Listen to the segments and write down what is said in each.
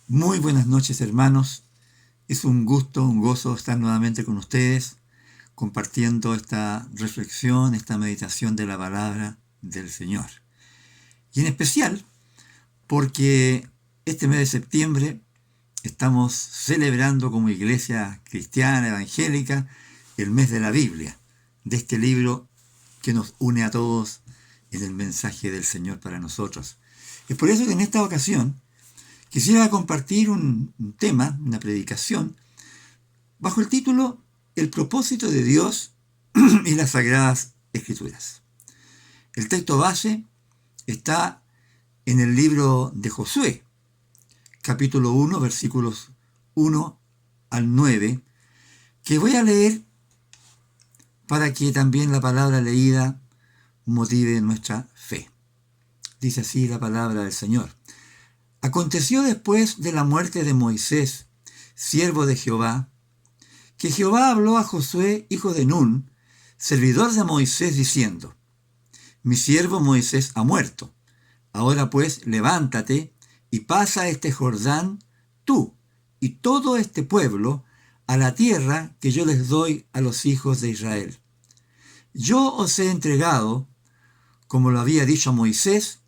Muy buenas noches, hermanos. Es un gusto, un gozo estar nuevamente con ustedes, compartiendo esta reflexión, esta meditación de la palabra del Señor. Y en especial porque este mes de septiembre estamos celebrando como iglesia cristiana, evangélica, el mes de la Biblia, de este libro que nos une a todos en el mensaje del Señor para nosotros. Es por eso que en esta ocasión quisiera compartir un tema, una predicación, bajo el título El propósito de Dios y las Sagradas Escrituras. El texto base está en el libro de Josué, capítulo 1, versículos 1 al 9, que voy a leer para que también la palabra leída motive nuestra fe. Dice así la palabra del Señor. Aconteció después de la muerte de Moisés, siervo de Jehová, que Jehová habló a Josué, hijo de Nun, servidor de Moisés, diciendo: Mi siervo Moisés ha muerto. Ahora pues, levántate y pasa este Jordán, tú y todo este pueblo, a la tierra que yo les doy a los hijos de Israel. Yo os he entregado, como lo había dicho a Moisés,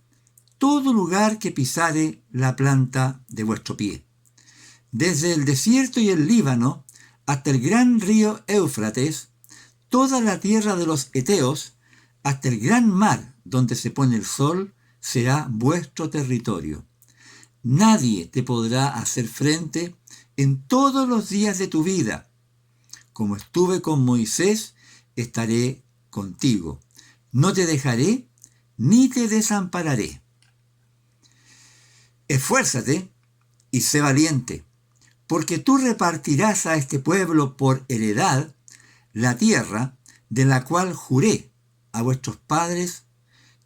todo lugar que pisare la planta de vuestro pie, desde el desierto y el Líbano hasta el gran río Éufrates, toda la tierra de los Eteos, hasta el gran mar donde se pone el sol, será vuestro territorio. Nadie te podrá hacer frente en todos los días de tu vida. Como estuve con Moisés, estaré contigo. No te dejaré ni te desampararé. Esfuérzate y sé valiente, porque tú repartirás a este pueblo por heredad la tierra de la cual juré a vuestros padres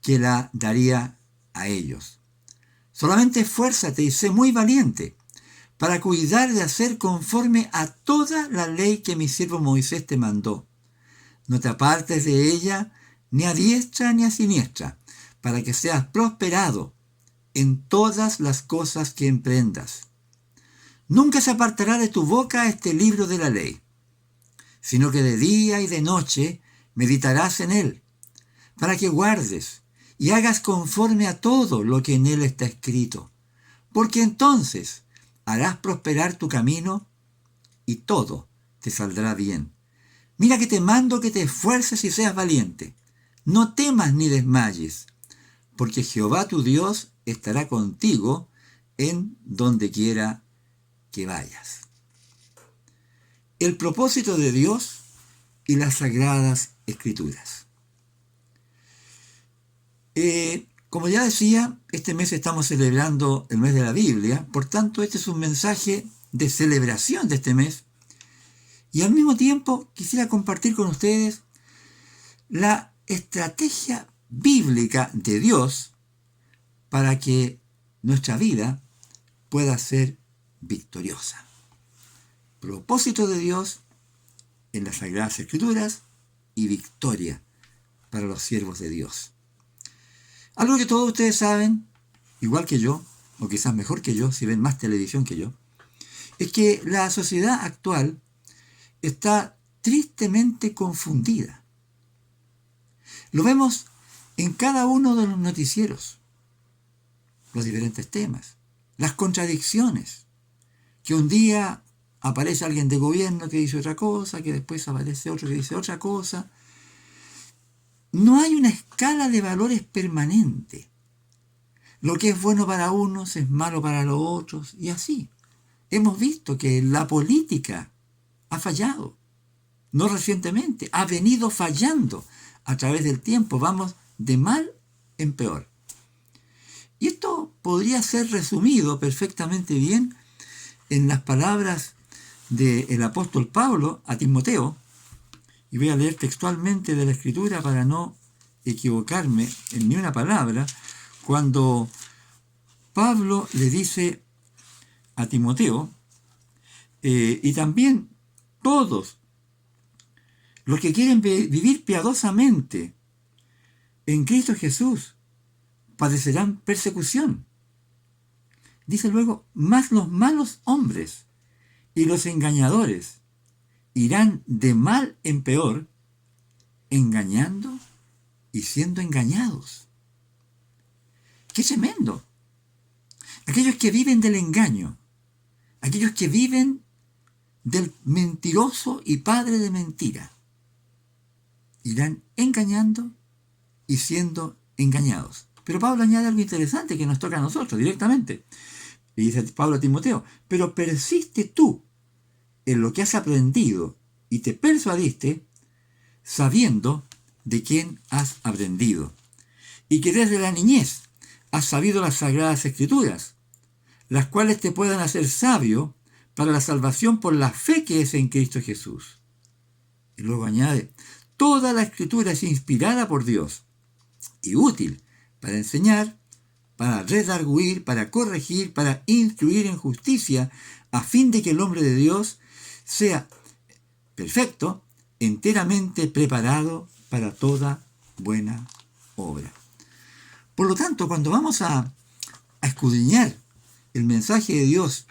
que la daría a ellos. Solamente esfuérzate y sé muy valiente para cuidar de hacer conforme a toda la ley que mi siervo Moisés te mandó. No te apartes de ella ni a diestra ni a siniestra, para que seas prosperado en todas las cosas que emprendas. Nunca se apartará de tu boca este libro de la ley, sino que de día y de noche meditarás en él, para que guardes y hagas conforme a todo lo que en él está escrito, porque entonces harás prosperar tu camino y todo te saldrá bien. Mira que te mando que te esfuerces y seas valiente. No temas ni desmayes, porque Jehová tu Dios estará contigo en donde quiera que vayas. El propósito de Dios y las Sagradas Escrituras. Como ya decía, este mes estamos celebrando el mes de la Biblia, por tanto este es un mensaje de celebración de este mes, y al mismo tiempo quisiera compartir con ustedes la estrategia bíblica de Dios para que nuestra vida pueda ser victoriosa. Propósito de Dios en las Sagradas Escrituras y victoria para los siervos de Dios. Algo que todos ustedes saben, igual que yo, o quizás mejor que yo, si ven más televisión que yo, es que la sociedad actual está tristemente confundida. Lo vemos en cada uno de los noticieros, los diferentes temas, las contradicciones, que un día aparece alguien de gobierno que dice otra cosa, que después aparece otro que dice otra cosa. No hay una escala de valores permanente. Lo que es bueno para unos es malo para los otros, y así. Hemos visto que la política ha fallado. No recientemente, ha venido fallando a través del tiempo. Vamos de mal en peor. Y esto podría ser resumido perfectamente bien en las palabras del apóstol Pablo a Timoteo, y voy a leer textualmente de la Escritura para no equivocarme en ni una palabra, cuando Pablo le dice a Timoteo, y también todos los que quieren vivir piadosamente en Cristo Jesús padecerán persecución. Dice luego, más los malos hombres y los engañadores irán de mal en peor, engañando y siendo engañados. ¡Qué tremendo! Aquellos que viven del engaño, aquellos que viven del mentiroso y padre de mentira, irán engañando y siendo engañados. Pero Pablo añade algo interesante que nos toca a nosotros directamente. Y dice Pablo a Timoteo, pero persiste tú en lo que has aprendido y te persuadiste sabiendo de quién has aprendido, y que desde la niñez has sabido las sagradas escrituras, las cuales te pueden hacer sabio para la salvación por la fe que es en Cristo Jesús. Y luego añade, toda la escritura es inspirada por Dios y útil para enseñar, para redarguir, para corregir, para instruir en justicia, a fin de que el hombre de Dios sea perfecto, enteramente preparado para toda buena obra. Por lo tanto, cuando vamos a escudriñar el mensaje de Dios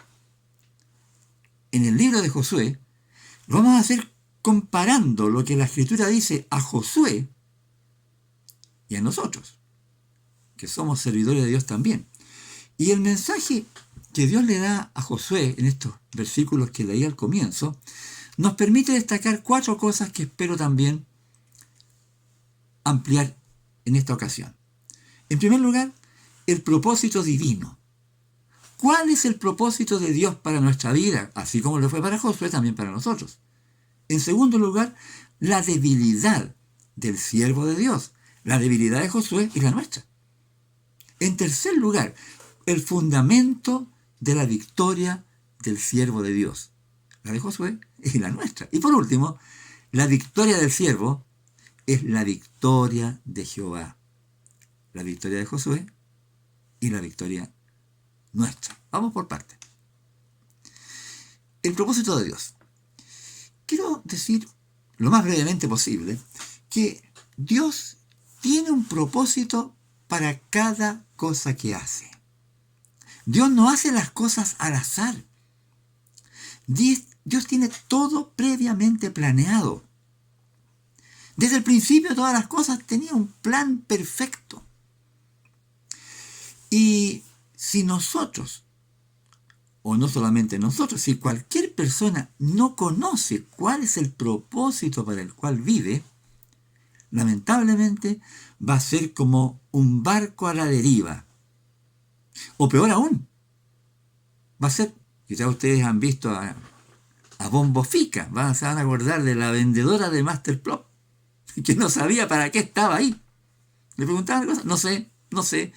en el libro de Josué, lo vamos a hacer comparando lo que la Escritura dice a Josué y a nosotros, que somos servidores de Dios también. Y el mensaje que Dios le da a Josué en estos versículos que leí al comienzo, nos permite destacar 4 cosas que espero también ampliar en esta ocasión. En primer lugar, el propósito divino. ¿Cuál es el propósito de Dios para nuestra vida? Así como lo fue para Josué, también para nosotros. En segundo lugar, la debilidad del siervo de Dios. La debilidad de Josué y la nuestra. En tercer lugar, el fundamento de la victoria del siervo de Dios. La de Josué y la nuestra. Y por último, la victoria del siervo es la victoria de Jehová. La victoria de Josué y la victoria nuestra. Vamos por partes. El propósito de Dios. Quiero decir lo más brevemente posible que Dios tiene un propósito para cada cosa que hace. Dios no hace las cosas al azar. Dios tiene todo previamente planeado. Desde el principio todas las cosas tenían un plan perfecto. Y si nosotros, o no solamente nosotros, si cualquier persona no conoce cuál es el propósito para el cual vive, lamentablemente va a ser como un barco a la deriva. O peor aún, va a ser, quizás ustedes han visto a Bombo Fica, se van a acordar de la vendedora de Masterplot, que no sabía para qué estaba ahí. Le preguntaban cosas, no sé.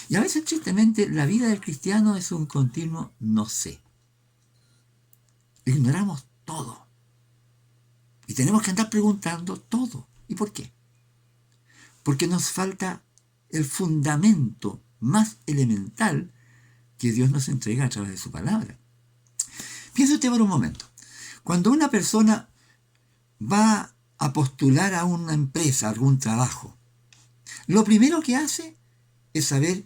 Y a veces, tristemente, la vida del cristiano es un continuo no sé. Ignoramos todo. Y tenemos que andar preguntando todo. ¿Y por qué? Porque nos falta el fundamento más elemental que Dios nos entrega a través de su palabra. Piense usted por un momento. Cuando una persona va a postular a una empresa, a algún trabajo, lo primero que hace es saber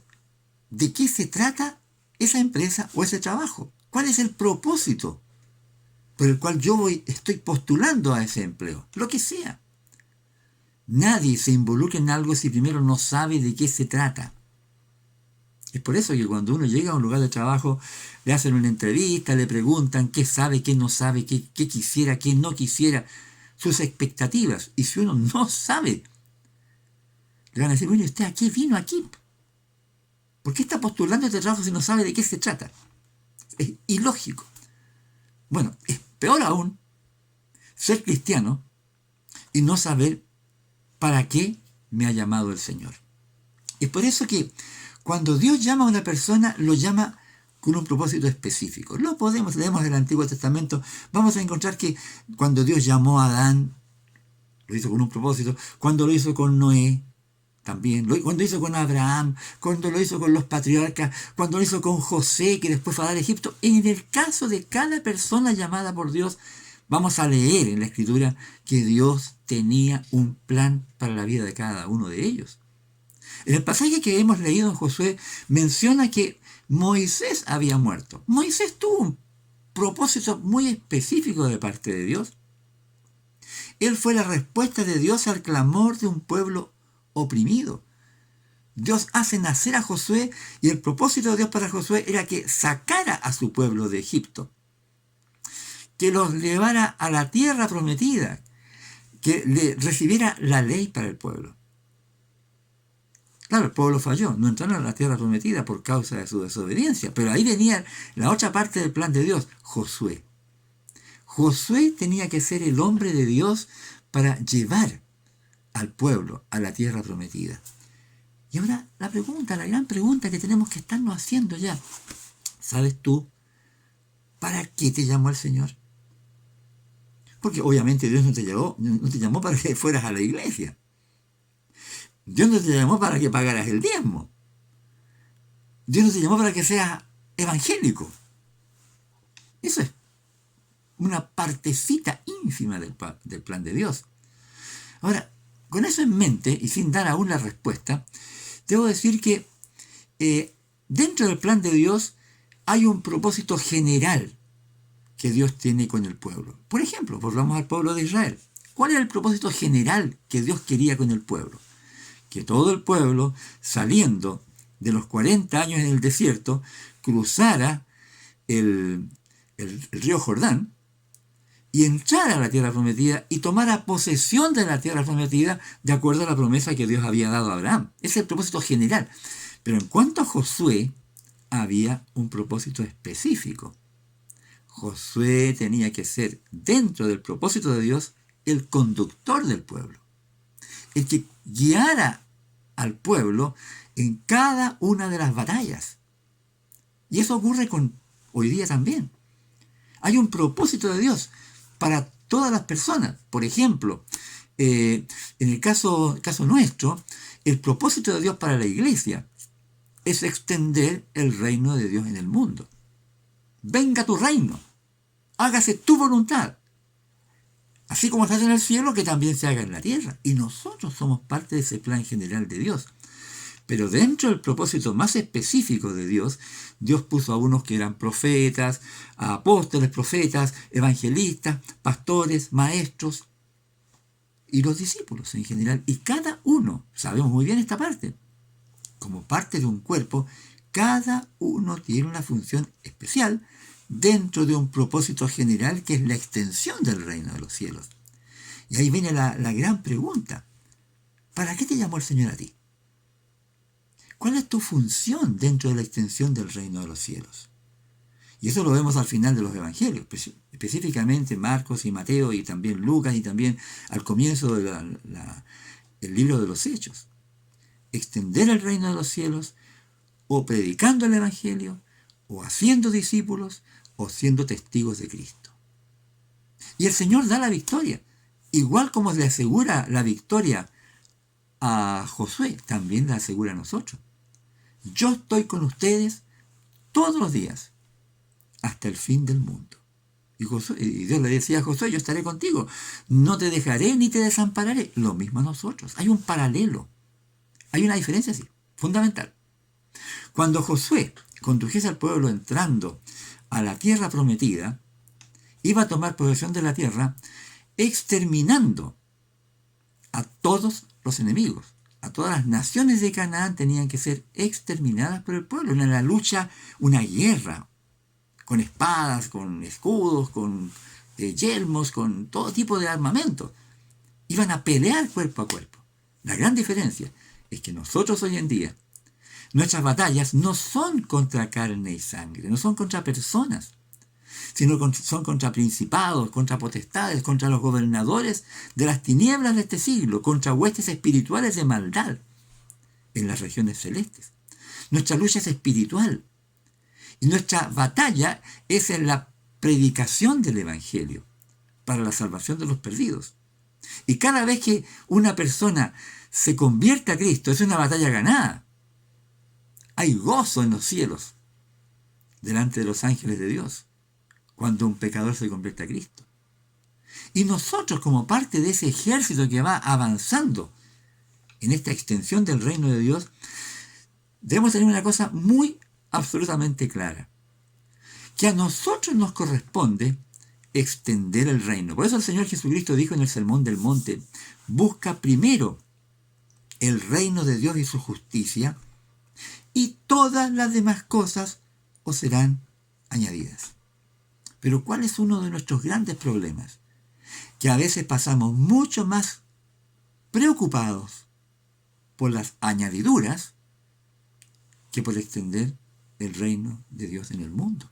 de qué se trata esa empresa o ese trabajo. ¿Cuál es el propósito por el cual estoy postulando a ese empleo? Lo que sea. Nadie se involucra en algo si primero no sabe de qué se trata. Es por eso que cuando uno llega a un lugar de trabajo, le hacen una entrevista, le preguntan qué sabe, qué no sabe, qué quisiera, qué no quisiera, sus expectativas. Y si uno no sabe, le van a decir, bueno, ¿usted a qué vino aquí? ¿Por qué está postulando este trabajo si no sabe de qué se trata? Es ilógico. Bueno, es peor aún ser cristiano y no saber para qué me ha llamado el Señor. Es por eso que cuando Dios llama a una persona, lo llama con un propósito específico. Leemos el Antiguo Testamento, vamos a encontrar que cuando Dios llamó a Adán, lo hizo con un propósito. Cuando lo hizo con Noé, también. Cuando lo hizo con Abraham, cuando lo hizo con los patriarcas, cuando lo hizo con José, que después fue a dar a Egipto. En el caso de cada persona llamada por Dios, vamos a leer en la Escritura que Dios tenía un plan para la vida de cada uno de ellos. En el pasaje que hemos leído en Josué, menciona que Moisés había muerto. Moisés tuvo un propósito muy específico de parte de Dios. Él fue la respuesta de Dios al clamor de un pueblo oprimido. Dios hace nacer a Josué y el propósito de Dios para Josué era que sacara a su pueblo de Egipto, que los llevara a la tierra prometida, que le recibiera la ley para el pueblo. Claro, el pueblo falló, no entraron a la tierra prometida por causa de su desobediencia, pero ahí venía la otra parte del plan de Dios, Josué. Josué tenía que ser el hombre de Dios para llevar al pueblo a la tierra prometida. Y ahora la gran pregunta que tenemos que estarnos haciendo ya, ¿sabes tú para qué te llamó el Señor? Porque obviamente Dios no te llamó para que fueras a la iglesia. Dios no te llamó para que pagaras el diezmo. Dios no te llamó para que seas evangélico. Eso es una partecita ínfima del plan de Dios. Ahora, con eso en mente y sin dar aún la respuesta, debo decir que dentro del plan de Dios hay un propósito general que Dios tiene con el pueblo. Por ejemplo, volvamos al pueblo de Israel. ¿Cuál era el propósito general que Dios quería con el pueblo? Que todo el pueblo, saliendo de los 40 años en el desierto, cruzara el río Jordán y entrara a la tierra prometida y tomara posesión de la tierra prometida de acuerdo a la promesa que Dios había dado a Abraham. Ese es el propósito general. Pero en cuanto a Josué, había un propósito específico. Josué tenía que ser, dentro del propósito de Dios, el conductor del pueblo, el que guiara al pueblo en cada una de las batallas. Y eso ocurre con hoy día también. Hay un propósito de Dios para todas las personas. Por ejemplo, en el caso nuestro, el propósito de Dios para la iglesia es extender el reino de Dios en el mundo. Venga tu reino, hágase tu voluntad, así como se hace en el cielo, que también se haga en la tierra. Y nosotros somos parte de ese plan general de Dios. Pero dentro del propósito más específico de Dios, Dios puso a unos que eran profetas, a apóstoles, profetas, evangelistas, pastores, maestros y los discípulos en general. Y cada uno, sabemos muy bien esta parte, como parte de un cuerpo, cada uno tiene una función especial dentro de un propósito general que es la extensión del reino de los cielos. Y ahí viene la gran pregunta. ¿Para qué te llamó el Señor a ti? ¿Cuál es tu función dentro de la extensión del reino de los cielos? Y eso lo vemos al final de los evangelios, específicamente Marcos y Mateo y también Lucas y también al comienzo del libro de los Hechos. Extender el reino de los cielos o predicando el evangelio o haciendo discípulos o siendo testigos de Cristo. Y el Señor da la victoria. Igual como le asegura la victoria a Josué, también la asegura a nosotros. Yo estoy con ustedes todos los días, hasta el fin del mundo. Y Dios le decía a Josué, yo estaré contigo, no te dejaré ni te desampararé. Lo mismo a nosotros. Hay un paralelo. Hay una diferencia así, fundamental. Cuando Josué condujese al pueblo entrando a la tierra prometida, iba a tomar posesión de la tierra, exterminando a todos los enemigos. A todas las naciones de Canaán tenían que ser exterminadas por el pueblo. En la lucha, una guerra, con espadas, con escudos, con yelmos, con todo tipo de armamento. Iban a pelear cuerpo a cuerpo. La gran diferencia es que nosotros hoy en día, nuestras batallas no son contra carne y sangre, no son contra personas, sino son contra principados, contra potestades, contra los gobernadores de las tinieblas de este siglo, contra huestes espirituales de maldad en las regiones celestes. Nuestra lucha es espiritual y nuestra batalla es en la predicación del Evangelio para la salvación de los perdidos. Y cada vez que una persona se convierte a Cristo, es una batalla ganada. Hay gozo en los cielos delante de los ángeles de Dios cuando un pecador se convierte a Cristo. Y nosotros, como parte de ese ejército que va avanzando en esta extensión del reino de Dios, debemos tener una cosa muy absolutamente clara, que a nosotros nos corresponde extender el reino. Por eso el Señor Jesucristo dijo en el Sermón del Monte, busca primero el reino de Dios y su justicia, y todas las demás cosas os serán añadidas. Pero ¿cuál es uno de nuestros grandes problemas? Que a veces pasamos mucho más preocupados por las añadiduras que por extender el reino de Dios en el mundo.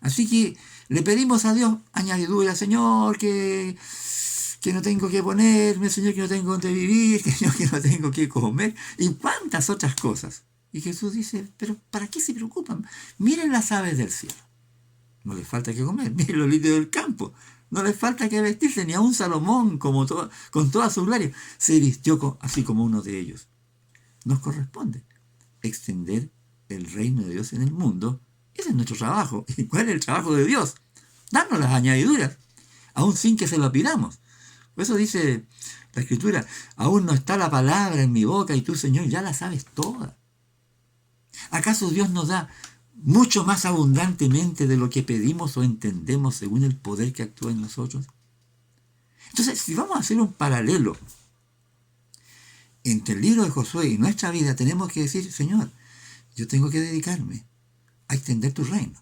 Así que le pedimos a Dios añadiduras, Señor, que no tengo que ponerme, Señor, que no tengo donde vivir, Señor, que no tengo que comer, y cuántas otras cosas. Y Jesús dice, pero ¿para qué se preocupan? Miren las aves del cielo. No les falta que comer. Miren los lirios del campo. No les falta que vestirse. Ni a un Salomón, con toda su gloria, se vistió así como uno de ellos. Nos corresponde extender el reino de Dios en el mundo. Ese es nuestro trabajo. ¿Y cuál es el trabajo de Dios? Darnos las añadiduras, aún sin que se lo pidamos. Por eso dice la Escritura, aún no está la palabra en mi boca y tú, Señor, ya la sabes toda. ¿Acaso Dios nos da mucho más abundantemente de lo que pedimos o entendemos según el poder que actúa en nosotros? Entonces, si vamos a hacer un paralelo entre el libro de Josué y nuestra vida, tenemos que decir, Señor, yo tengo que dedicarme a extender tu reino,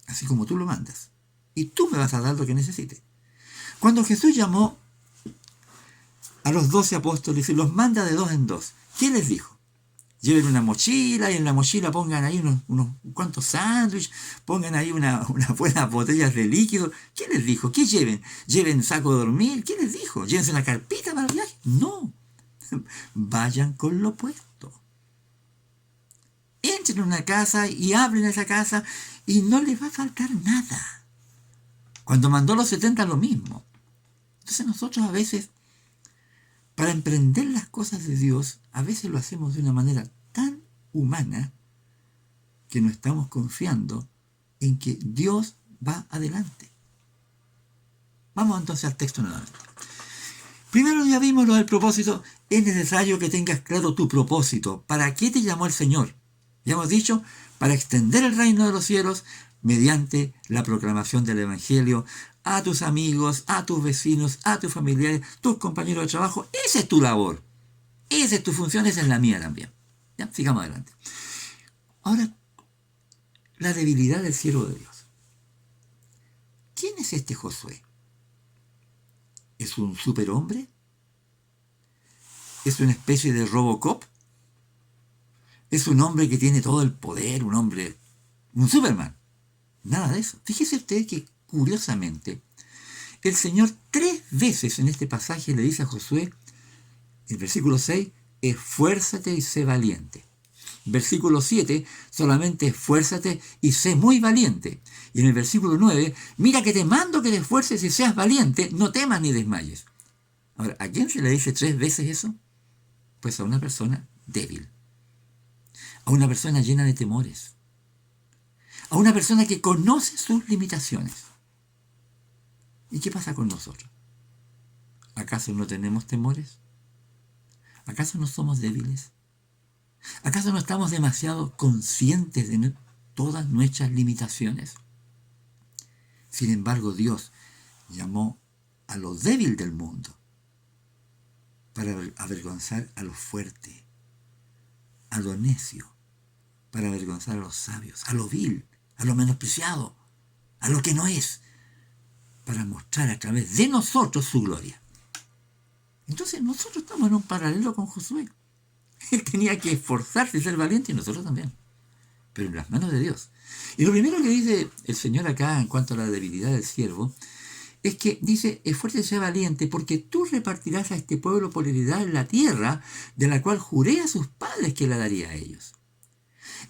así como tú lo mandas, y tú me vas a dar lo que necesite. Cuando Jesús llamó a los 12 apóstoles y los manda de 2 en 2, ¿qué les dijo? Lleven una mochila y en la mochila pongan ahí unos cuantos sándwiches, pongan ahí unas buenas botellas de líquido. ¿Qué les dijo? ¿Qué lleven? ¿Lleven saco de dormir? ¿Qué les dijo? ¿Llévense una carpita para el viaje? No. Vayan con lo puesto. Entren en una casa y abren esa casa y no les va a faltar nada. Cuando mandó a los 70 lo mismo. Entonces nosotros a veces, para emprender las cosas de Dios, a veces lo hacemos de una manera tan humana que no estamos confiando en que Dios va adelante. Vamos entonces al texto nuevamente. Primero ya vimos lo del propósito. Es necesario que tengas claro tu propósito. ¿Para qué te llamó el Señor? Ya hemos dicho, para extender el reino de los cielos mediante la proclamación del Evangelio a tus amigos, a tus vecinos, a tus familiares, tus compañeros de trabajo. Esa es tu labor. Esa es tu función, esa es la mía también. ¿Ya? Sigamos adelante. Ahora, la debilidad del siervo de Dios. ¿Quién es este Josué? ¿Es un superhombre? ¿Es una especie de Robocop? ¿Es un hombre que tiene todo el poder? Un Superman. Nada de eso. Fíjese usted que, curiosamente, el Señor 3 veces en este pasaje le dice a Josué, en versículo 6, esfuérzate y sé valiente. Versículo 7, solamente esfuérzate y sé muy valiente. Y en el versículo 9, mira que te mando que te esfuerces y seas valiente, no temas ni desmayes. Ahora, ¿a quién se le dice 3 veces eso? Pues a una persona débil, a una persona llena de temores, a una persona que conoce sus limitaciones. ¿Y qué pasa con nosotros? ¿Acaso no tenemos temores? ¿Acaso no somos débiles? ¿Acaso no estamos demasiado conscientes de todas nuestras limitaciones? Sin embargo, Dios llamó a lo débil del mundo para avergonzar a lo fuerte, a lo necio, para avergonzar a los sabios, a lo vil, a lo menospreciado, a lo que no es, para mostrar a través de nosotros su gloria. Entonces nosotros estamos en un paralelo con Josué. Él tenía que esforzarse y ser valiente, y nosotros también, pero en las manos de Dios. Y lo primero que dice el Señor acá en cuanto a la debilidad del siervo es que dice, esfuérzate y sea valiente, porque tú repartirás a este pueblo por heredad en la tierra de la cual juré a sus padres que la daría a ellos.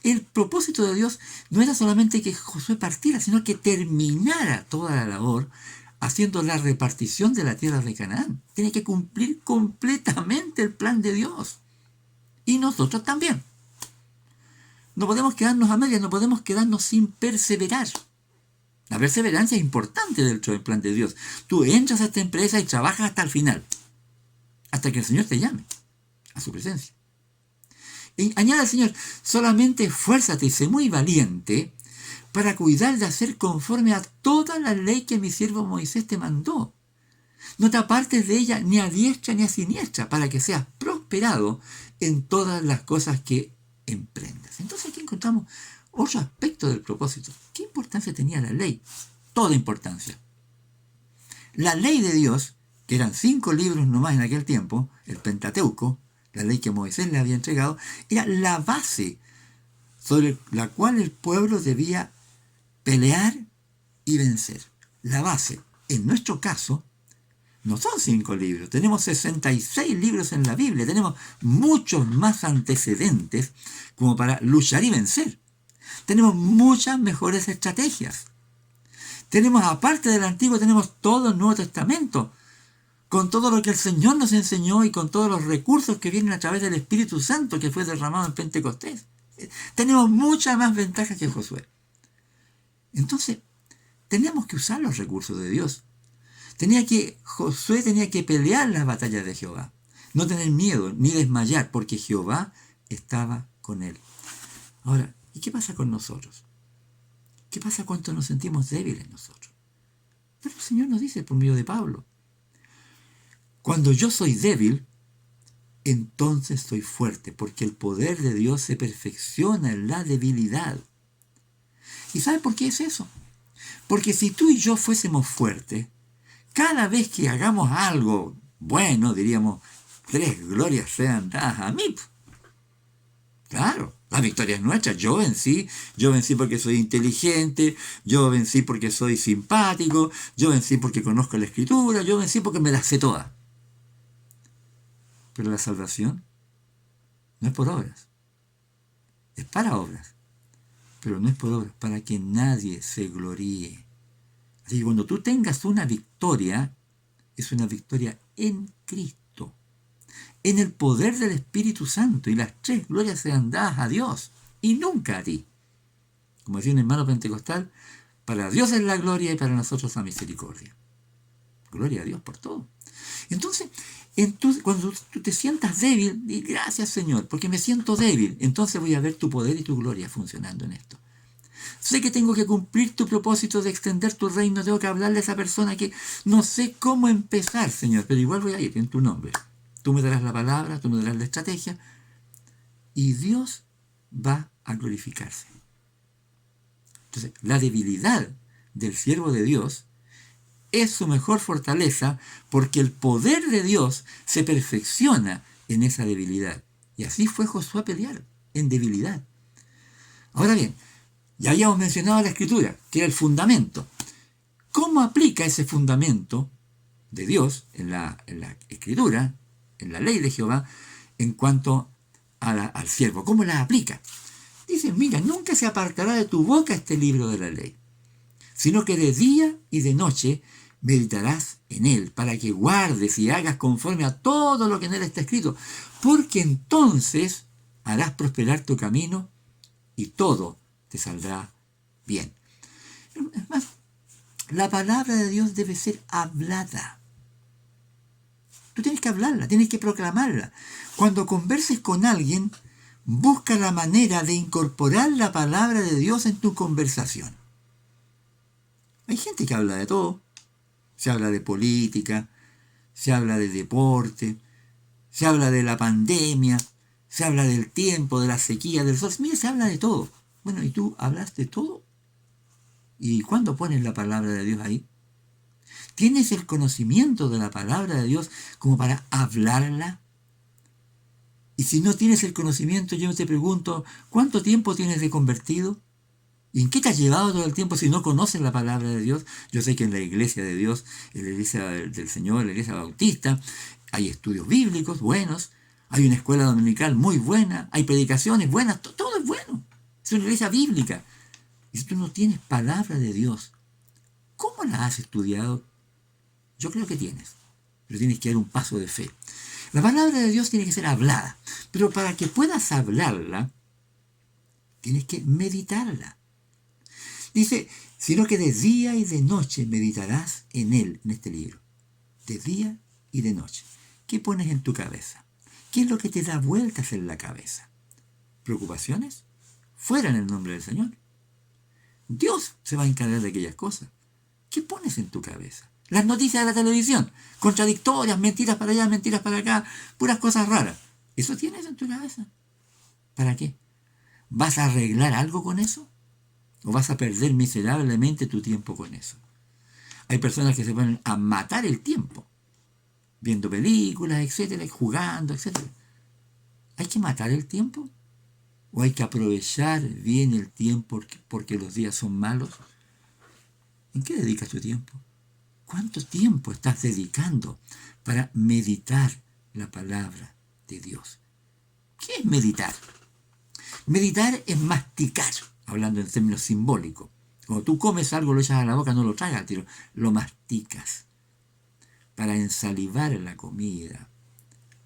El propósito de Dios no era solamente que Josué partiera, sino que terminara toda la labor haciendo la repartición de la tierra de Canaán. Tiene que cumplir completamente el plan de Dios. Y nosotros también. No podemos quedarnos a medias, no podemos quedarnos sin perseverar. La perseverancia es importante dentro del plan de Dios. Tú entras a esta empresa y trabajas hasta el final, hasta que el Señor te llame a su presencia. Y añade al Señor, solamente esfuérzate y sé muy valiente para cuidar de hacer conforme a toda la ley que mi siervo Moisés te mandó. No te apartes de ella ni a diestra ni a siniestra, para que seas prosperado en todas las cosas que emprendas. Entonces aquí encontramos otro aspecto del propósito. ¿Qué importancia tenía la ley? Toda importancia. La ley de Dios, que eran 5 libros nomás en aquel tiempo, el Pentateuco, la ley que Moisés le había entregado, era la base sobre la cual el pueblo debía pelear y vencer. La base. En nuestro caso, no son 5 libros, tenemos 66 libros en la Biblia, tenemos muchos más antecedentes como para luchar y vencer. Tenemos muchas mejores estrategias. Tenemos, aparte del Antiguo, tenemos todo el Nuevo Testamento, con todo lo que el Señor nos enseñó y con todos los recursos que vienen a través del Espíritu Santo que fue derramado en Pentecostés. Tenemos muchas más ventajas que Josué. Entonces, tenemos que usar los recursos de Dios. Josué tenía que pelear las batallas de Jehová, no tener miedo ni desmayar, porque Jehová estaba con él. Ahora, ¿y qué pasa con nosotros? ¿Qué pasa cuando nos sentimos débiles nosotros? Pero el Señor nos dice por medio de Pablo, cuando yo soy débil, entonces soy fuerte, porque el poder de Dios se perfecciona en la debilidad. ¿Y sabe por qué es eso? Porque si tú y yo fuésemos fuertes, cada vez que hagamos algo bueno, diríamos, 3 glorias sean dadas a mí. Claro, la victoria es nuestra. Yo vencí porque soy inteligente, yo vencí porque soy simpático, yo vencí porque conozco la Escritura, yo vencí porque me las sé todas. Pero la salvación no es por obras, es para obras, pero no es por obras, para que nadie se gloríe. Así que cuando tú tengas una victoria, es una victoria en Cristo, en el poder del Espíritu Santo, y las 3 glorias sean dadas a Dios y nunca a ti. Como decía un hermano pentecostal, para Dios es la gloria y para nosotros la misericordia. Gloria a Dios por todo. Entonces, cuando tú te sientas débil, di gracias Señor, porque me siento débil. Entonces voy a ver tu poder y tu gloria funcionando en esto. Sé que tengo que cumplir tu propósito de extender tu reino. Tengo que hablarle a esa persona que no sé cómo empezar, Señor, pero igual voy a ir en tu nombre. Tú me darás la palabra, tú me darás la estrategia, y Dios va a glorificarse. Entonces, la debilidad del siervo de Dios es su mejor fortaleza, porque el poder de Dios se perfecciona en esa debilidad. Y así fue Josué a pelear, en debilidad. Ahora bien, ya habíamos mencionado la Escritura, que era el fundamento. ¿Cómo aplica ese fundamento de Dios en la Escritura, en la ley de Jehová, en cuanto al siervo? ¿Cómo la aplica? Dice, mira, nunca se apartará de tu boca este libro de la ley, sino que de día y de noche meditarás en él, para que guardes y hagas conforme a todo lo que en él está escrito, porque entonces harás prosperar tu camino y todo te saldrá bien. Es más, la palabra de Dios debe ser hablada. Tú tienes que hablarla, tienes que proclamarla. Cuando converses con alguien, busca la manera de incorporar la palabra de Dios en tu conversación. Hay gente que habla de todo. Se habla de política, se habla de deporte, se habla de la pandemia, se habla del tiempo, de la sequía, del sol. Mira, se habla de todo. Bueno, ¿y tú hablas de todo? ¿Y cuándo pones la palabra de Dios ahí? ¿Tienes el conocimiento de la palabra de Dios como para hablarla? Y si no tienes el conocimiento, yo te pregunto, ¿cuánto tiempo tienes de convertido? ¿Y en qué te has llevado todo el tiempo si no conoces la palabra de Dios? Yo sé que en la iglesia de Dios, en la iglesia del Señor, en la iglesia bautista, hay estudios bíblicos buenos, hay una escuela dominical muy buena, hay predicaciones buenas, todo es bueno. Es una iglesia bíblica. Y si tú no tienes palabra de Dios, ¿cómo la has estudiado? Yo creo que tienes, pero tienes que dar un paso de fe. La palabra de Dios tiene que ser hablada, pero para que puedas hablarla, tienes que meditarla. Dice, sino que de día y de noche meditarás en él, en este libro. De día y de noche. ¿Qué pones en tu cabeza? ¿Qué es lo que te da vueltas en la cabeza? preocupaciones, fuera en el nombre del Señor. Dios se va a encargar de aquellas cosas. ¿Qué pones en tu cabeza? Las noticias de la televisión, contradictorias, mentiras para allá, mentiras para acá, puras cosas raras. ¿Eso tienes en tu cabeza? ¿Para qué? ¿Vas a arreglar algo con eso? ¿O vas a perder miserablemente tu tiempo con eso? Hay personas que se ponen a matar el tiempo, viendo películas, etcétera, jugando, etcétera. ¿Hay que matar el tiempo? ¿O hay que aprovechar bien el tiempo porque los días son malos? ¿En qué dedicas tu tiempo? ¿Cuánto tiempo estás dedicando para meditar la palabra de Dios? ¿Qué es meditar? Meditar es masticar, hablando en términos simbólicos. Cuando tú comes algo, lo echas a la boca, no lo tragas al tiro, lo masticas para ensalivar la comida,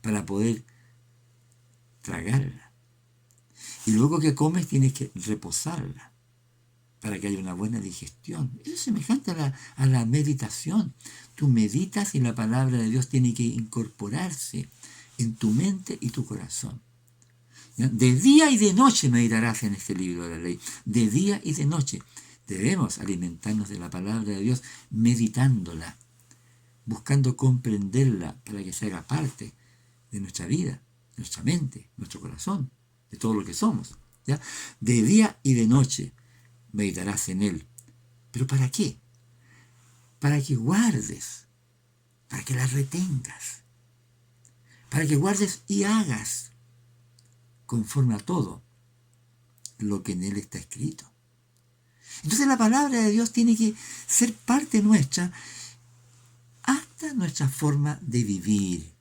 para poder tragarla. Y luego que comes tienes que reposarla para que haya una buena digestión. Eso es semejante a la meditación. Tú meditas y la palabra de Dios tiene que incorporarse en tu mente y tu corazón. ¿Ya? De día y de noche meditarás en este libro de la ley. De día y de noche. Debemos alimentarnos de la palabra de Dios meditándola, buscando comprenderla para que se haga parte de nuestra vida, nuestra mente, nuestro corazón, de todo lo que somos. ¿Ya? De día y de noche meditarás en él. ¿Pero para qué? Para que guardes, para que la retengas, para que guardes y hagas conforme a todo lo que en él está escrito. Entonces la palabra de Dios tiene que ser parte nuestra hasta nuestra forma de vivir,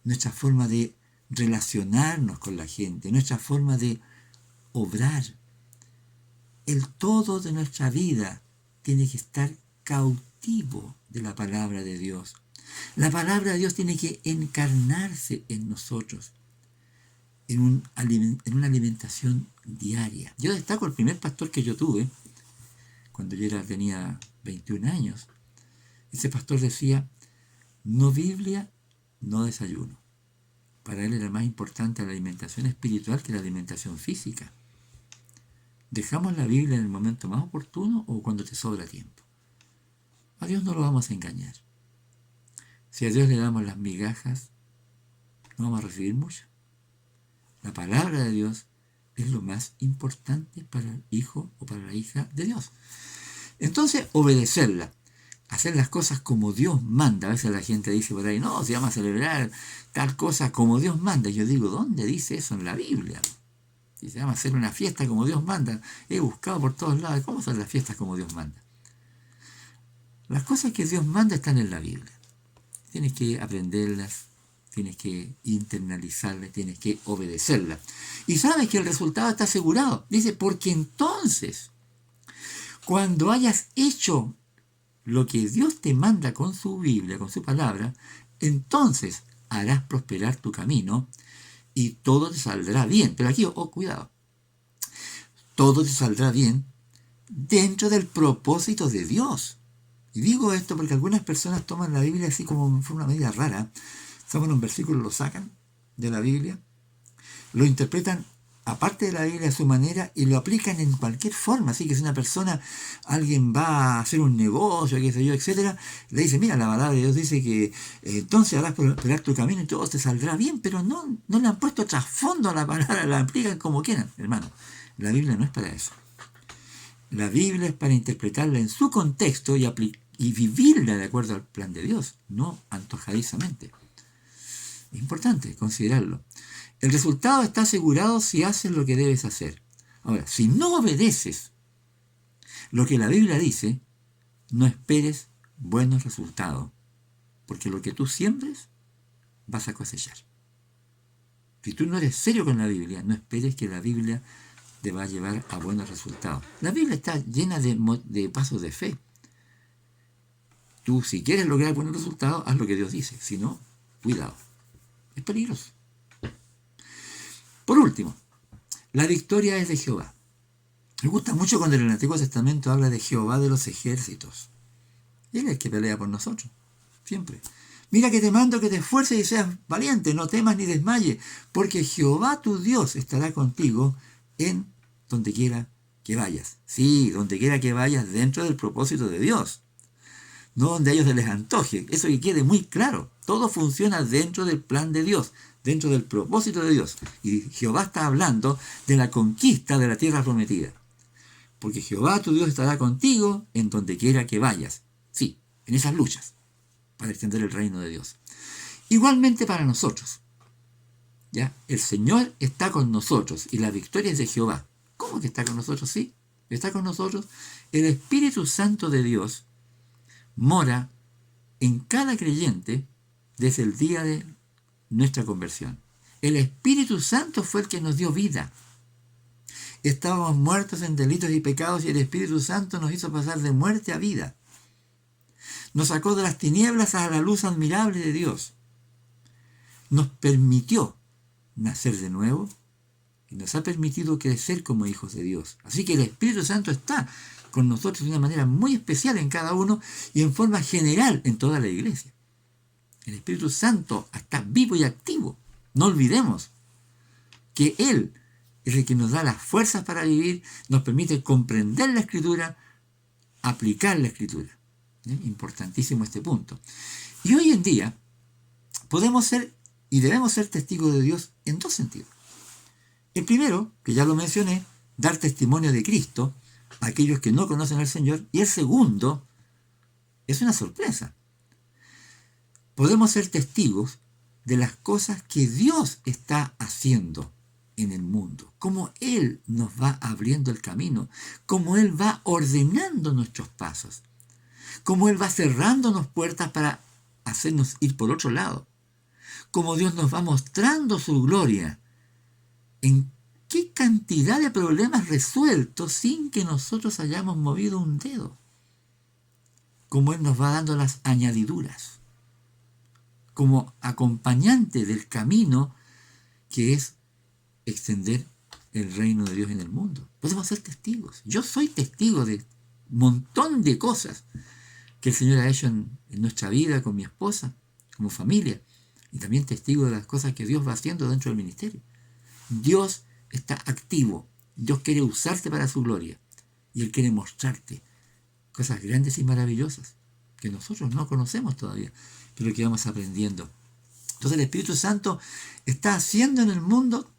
nuestra forma de relacionarnos con la gente, nuestra forma de obrar. El todo de nuestra vida tiene que estar cautivo de la palabra de Dios. La palabra de Dios tiene que encarnarse en nosotros, en una alimentación diaria. Yo destaco el primer pastor que yo tuve, cuando yo tenía 21 años. Ese pastor decía, no Biblia, no desayuno. Para él era más importante la alimentación espiritual que la alimentación física. ¿Dejamos la Biblia en el momento más oportuno o cuando te sobra tiempo? A Dios no lo vamos a engañar. Si a Dios le damos las migajas, no vamos a recibir mucho. La palabra de Dios es lo más importante para el hijo o para la hija de Dios. Entonces, obedecerla, hacer las cosas como Dios manda. A veces la gente dice por ahí, no, se llama celebrar tal cosa como Dios manda. Y yo digo, ¿dónde dice eso en la Biblia? Y se llama hacer una fiesta como Dios manda. He buscado por todos lados, ¿cómo son las fiestas como Dios manda? Las cosas que Dios manda están en la Biblia. Tienes que aprenderlas, tienes que internalizarlas, tienes que obedecerlas. Y sabes que el resultado está asegurado. Dice, porque entonces, cuando hayas hecho lo que Dios te manda con su Biblia, con su palabra, entonces harás prosperar tu camino y todo te saldrá bien. Pero aquí, cuidado, todo te saldrá bien dentro del propósito de Dios. Y digo esto porque algunas personas toman la Biblia así como en una medida rara. Toman un versículo, lo sacan de la Biblia, lo interpretan aparte de la Biblia a su manera y lo aplican en cualquier forma. Así que si una persona, alguien va a hacer un negocio, qué sé yo, etcétera, le dice, mira, la palabra de Dios dice que entonces harás prosperar tu camino y todo te saldrá bien, pero no le han puesto trasfondo a la palabra, la aplican como quieran. Hermano, la Biblia no es para eso. La Biblia es para interpretarla en su contexto y vivirla de acuerdo al plan de Dios, no antojadizamente. Es importante considerarlo. El resultado está asegurado si haces lo que debes hacer. Ahora, si no obedeces lo que la Biblia dice, no esperes buenos resultados, porque lo que tú siembres vas a cosechar. Si tú no eres serio con la Biblia, no esperes que la Biblia te va a llevar a buenos resultados. La Biblia está llena de pasos de fe. Tú, si quieres lograr buenos resultados, haz lo que Dios dice. Si no, cuidado. Es peligroso. Por último, la victoria es de Jehová. Me gusta mucho cuando en el Antiguo Testamento habla de Jehová de los ejércitos. Él es el que pelea por nosotros, siempre. Mira que te mando que te esfuerces y seas valiente, no temas ni desmayes, porque Jehová tu Dios estará contigo en donde quiera que vayas. Sí, donde quiera que vayas dentro del propósito de Dios, no donde a ellos se les antoje. Eso que quede muy claro. Todo funciona dentro del plan de Dios, dentro del propósito de Dios. Y Jehová está hablando de la conquista de la tierra prometida. Porque Jehová tu Dios estará contigo en donde quiera que vayas. Sí, en esas luchas, para extender el reino de Dios. Igualmente para nosotros. ¿Ya? El Señor está con nosotros y la victoria es de Jehová. ¿Cómo que está con nosotros? Sí, está con nosotros. El Espíritu Santo de Dios mora en cada creyente desde el día de nuestra conversión. El Espíritu Santo fue el que nos dio vida. Estábamos muertos en delitos y pecados y el Espíritu Santo nos hizo pasar de muerte a vida. Nos sacó de las tinieblas a la luz admirable de Dios. Nos permitió nacer de nuevo y nos ha permitido crecer como hijos de Dios. Así que el Espíritu Santo está con nosotros de una manera muy especial en cada uno y en forma general en toda la iglesia. El Espíritu Santo está vivo y activo. No olvidemos que Él es el que nos da las fuerzas para vivir, nos permite comprender la Escritura, aplicar la Escritura. Importantísimo este punto. Y hoy en día podemos ser y debemos ser testigos de Dios en dos sentidos. El primero, que ya lo mencioné, dar testimonio de Cristo a aquellos que no conocen al Señor. Y el segundo es una sorpresa. Podemos ser testigos de las cosas que Dios está haciendo en el mundo, cómo Él nos va abriendo el camino, cómo Él va ordenando nuestros pasos, cómo Él va cerrándonos puertas para hacernos ir por otro lado, cómo Dios nos va mostrando su gloria, en qué cantidad de problemas resueltos sin que nosotros hayamos movido un dedo, cómo Él nos va dando las añadiduras, como acompañante del camino que es extender el reino de Dios en el mundo. Podemos ser testigos. Yo soy testigo de un montón de cosas que el Señor ha hecho en nuestra vida, con mi esposa, como familia, y también testigo de las cosas que Dios va haciendo dentro del ministerio. Dios está activo. Dios quiere usarte para su gloria. Y Él quiere mostrarte cosas grandes y maravillosas que nosotros no conocemos todavía, pero que vamos aprendiendo. Entonces el Espíritu Santo está haciendo en el mundo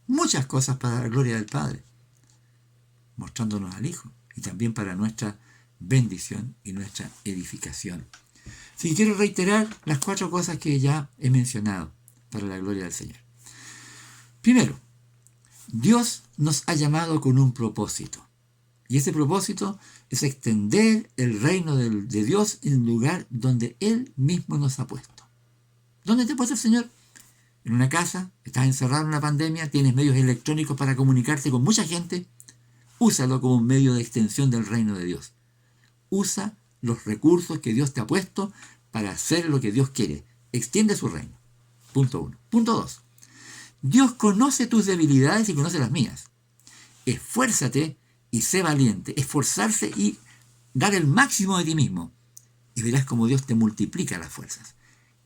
muchas cosas para la gloria del Padre, mostrándonos al Hijo y también para nuestra bendición y nuestra edificación. Sí, quiero reiterar las 4 cosas que ya he mencionado para la gloria del Señor. Primero, Dios nos ha llamado con un propósito. Y ese propósito es extender el reino de Dios en el lugar donde Él mismo nos ha puesto. ¿Dónde te ha puesto el Señor? En una casa, estás encerrado en una pandemia, tienes medios electrónicos para comunicarte con mucha gente. Úsalo como un medio de extensión del reino de Dios. Usa los recursos que Dios te ha puesto para hacer lo que Dios quiere. Extiende su reino. Punto 1. Punto 2. Dios conoce tus debilidades y conoce las mías. Esfuérzate y sé valiente. Esforzarse y dar el máximo de ti mismo. Y verás cómo Dios te multiplica las fuerzas.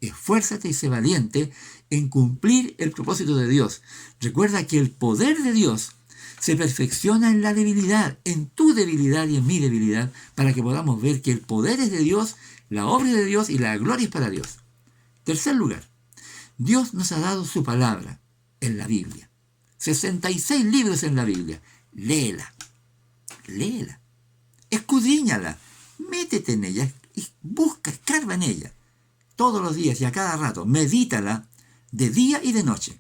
Esfuérzate y sé valiente en cumplir el propósito de Dios. Recuerda que el poder de Dios se perfecciona en la debilidad, en tu debilidad y en mi debilidad, para que podamos ver que el poder es de Dios, la obra es de Dios y la gloria es para Dios. Tercer lugar, Dios nos ha dado su palabra en la Biblia. 66 libros en la Biblia. Léela, léela, escudriñala, métete en ella, y busca, escarba en ella, todos los días y a cada rato, medítala de día y de noche.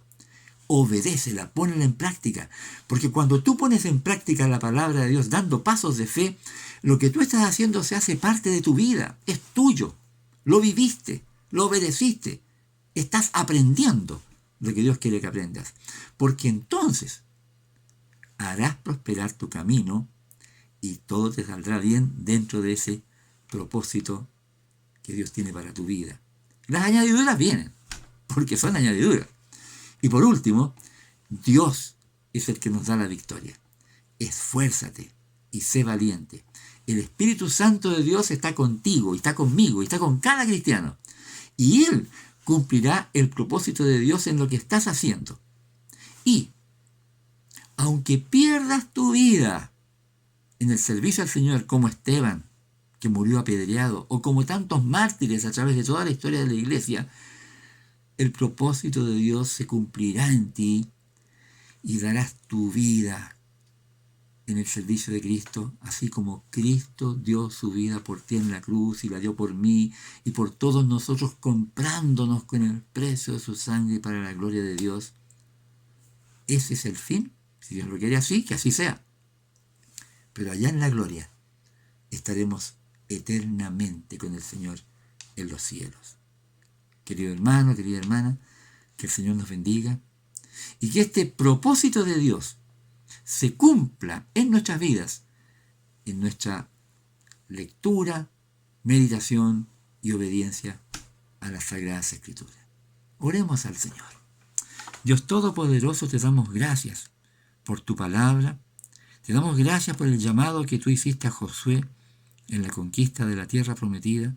Obedécela, ponla en práctica, porque cuando tú pones en práctica la palabra de Dios, dando pasos de fe, lo que tú estás haciendo se hace parte de tu vida, es tuyo, lo viviste, lo obedeciste, estás aprendiendo lo que Dios quiere que aprendas, porque entonces harás prosperar tu camino y todo te saldrá bien dentro de ese propósito que Dios tiene para tu vida. Las añadiduras vienen, porque son añadiduras. Y por último, Dios es el que nos da la victoria. Esfuérzate y sé valiente. El Espíritu Santo de Dios está contigo, y está conmigo, y está con cada cristiano. Y Él cumplirá el propósito de Dios en lo que estás haciendo. Y aunque pierdas tu vida en el servicio al Señor, como Esteban, que murió apedreado, o como tantos mártires a través de toda la historia de la iglesia, el propósito de Dios se cumplirá en ti y darás tu vida en el servicio de Cristo, así como Cristo dio su vida por ti en la cruz y la dio por mí y por todos nosotros, comprándonos con el precio de su sangre para la gloria de Dios. Ese es el fin. Si Dios lo quiere así, que así sea. Pero allá en la gloria estaremos eternamente con el Señor en los cielos. Querido hermano, querida hermana, que el Señor nos bendiga y que este propósito de Dios se cumpla en nuestras vidas, en nuestra lectura, meditación y obediencia a las Sagradas Escrituras. Oremos al Señor. Dios Todopoderoso, te damos gracias por tu palabra, te damos gracias por el llamado que tú hiciste a Josué en la conquista de la tierra prometida,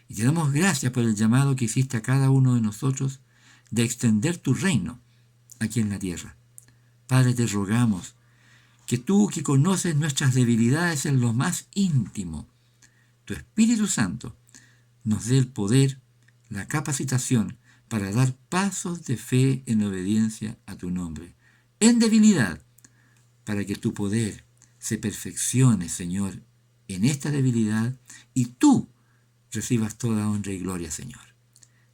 y te damos gracias por el llamado que hiciste a cada uno de nosotros de extender tu reino aquí en la tierra. Padre, te rogamos que tú, que conoces nuestras debilidades en lo más íntimo, tu Espíritu Santo nos dé el poder, la capacitación para dar pasos de fe en obediencia a tu nombre, en debilidad, para que tu poder se perfeccione, Señor, en esta debilidad y tú recibas toda honra y gloria, Señor.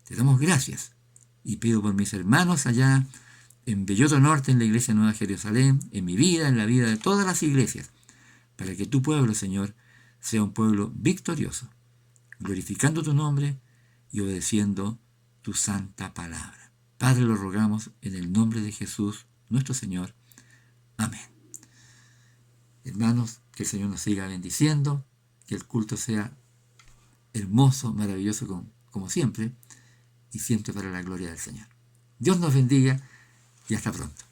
Te damos gracias y pido por mis hermanos allá en Belloto Norte, en la Iglesia Nueva Jerusalén, en mi vida, en la vida de todas las iglesias, para que tu pueblo, Señor, sea un pueblo victorioso, glorificando tu nombre y obedeciendo tu santa palabra. Padre, lo rogamos en el nombre de Jesús, nuestro Señor. Amén. Hermanos, que el Señor nos siga bendiciendo, que el culto sea hermoso, maravilloso como siempre, y siempre para la gloria del Señor. Dios nos bendiga y hasta pronto.